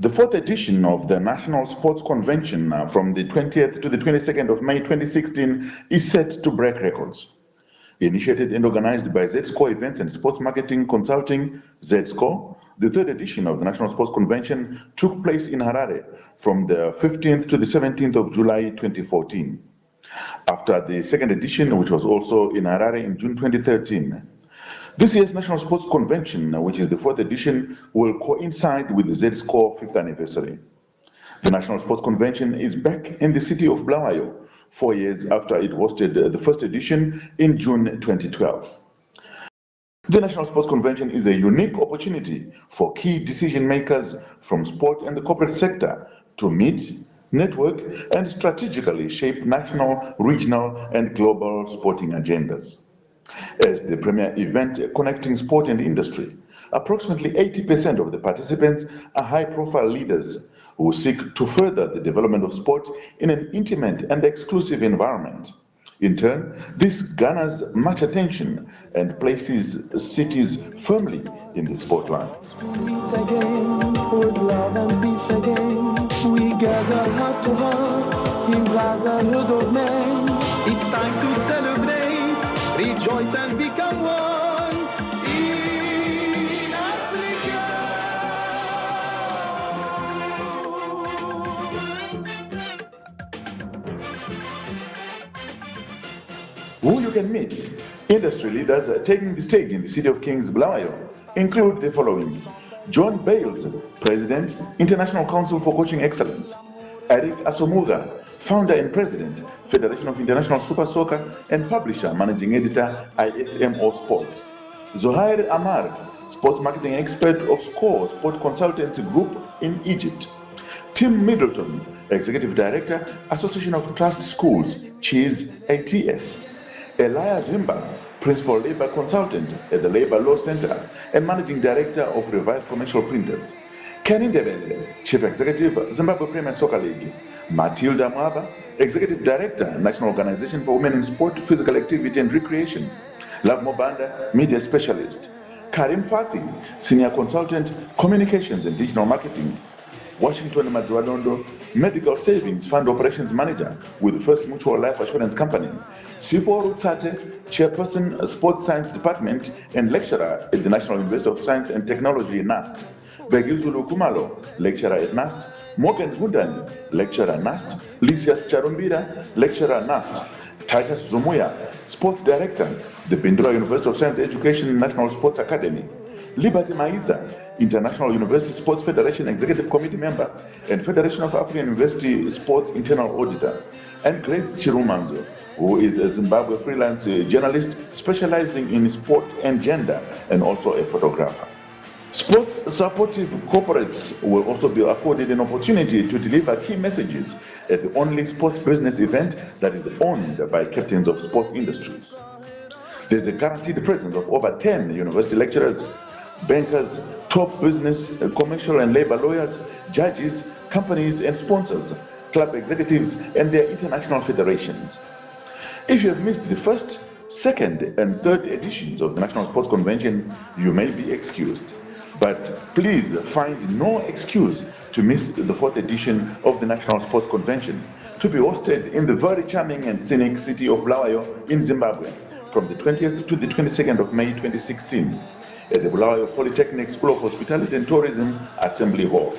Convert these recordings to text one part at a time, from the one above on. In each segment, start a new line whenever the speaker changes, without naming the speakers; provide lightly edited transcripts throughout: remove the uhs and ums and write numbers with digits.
The fourth edition of the National Sports Convention from the 20th to the 22nd of May 2016 is set to break records. Initiated and organized by ZSCO Events and Sports Marketing Consulting, ZSCO, the third edition of the National Sports Convention took place in Harare from the 15th to the 17th of July 2014. After the second edition, which was also in Harare in June 2013. This year's National Sports Convention, which is the fourth edition, will coincide with the ZSCO 5th anniversary. The National Sports Convention is back in the city of Bulawayo, 4 years after it hosted the first edition in June 2012. The National Sports Convention is a unique opportunity for key decision makers from sport and the corporate sector to meet, network, and strategically shape national, regional, and global sporting agendas. As the premier event connecting sport and industry, approximately 80% of the participants are high-profile leaders who seek to further the development of sport in an intimate and exclusive environment. In turn, this garners much attention and places cities firmly in the spotlight. We gather heart to heart in brotherhood of men. It's time to celebrate, rejoice and become one in Africa. Who you can meet? Industry leaders taking the stage in the City of Kings, Bulawayo, include the following: John Bales, President, International Council for Coaching Excellence; Eric Asomuga, Founder and President, Federation of International Super Soccer, and Publisher, Managing Editor, ISMO Sports; Zohair Amar, Sports Marketing Expert of SCORE Sport Consultancy Group in Egypt; Tim Middleton, Executive Director, Association of Trust Schools, CHIS ATS; Elias Zimba, Principal Labor Consultant at the Labor Law Center and Managing Director of Revised Commercial Printers; Kenny Ndebele, Chief Executive, Zimbabwe Premier Soccer League; Matilda Mwaba, Executive Director, National Organization for Women in Sport, Physical Activity and Recreation; Love Mobanda, Media Specialist; Karim Fati, Senior Consultant, Communications and Digital Marketing; Washington Madualondo, Medical Savings Fund Operations Manager with First Mutual Life Assurance Company; Sipo Rutsate, Chairperson, Sports Science Department and Lecturer at the National University of Science and Technology, NAST; Begizulu Kumalo, Lecturer at NAST; Morgan Gundani, Lecturer NAST; Lysias Charumbira, Lecturer NAST; Titus Zumuya, Sports Director, the Bindura University of Science Education National Sports Academy; Liberty Maiza, International University Sports Federation Executive Committee Member and Federation of African University Sports Internal Auditor; and Grace Chirumanzo, who is a Zimbabwe freelance journalist specializing in sport and gender and also a photographer. Sport supportive corporates will also be afforded an opportunity to deliver key messages at the only sports business event that is owned by captains of sports industries. There's a guaranteed presence of over 10 university lecturers, bankers, top business, commercial and labor lawyers, judges, companies and sponsors, club executives and their international federations. If you have missed the first, second and third editions of the National Sports Convention, you may be excused. But please find no excuse to miss the fourth edition of the National Sports Convention, to be hosted in the very charming and scenic city of Bulawayo in Zimbabwe from the 20th to the 22nd of May 2016 at the Bulawayo Polytechnic School of Hospitality and Tourism Assembly Hall.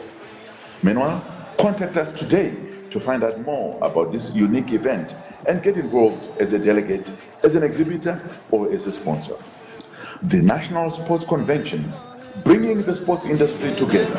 Meanwhile, contact us today to find out more about this unique event and get involved as a delegate, as an exhibitor, or as a sponsor. The National Sports Convention, bringing the sports industry together.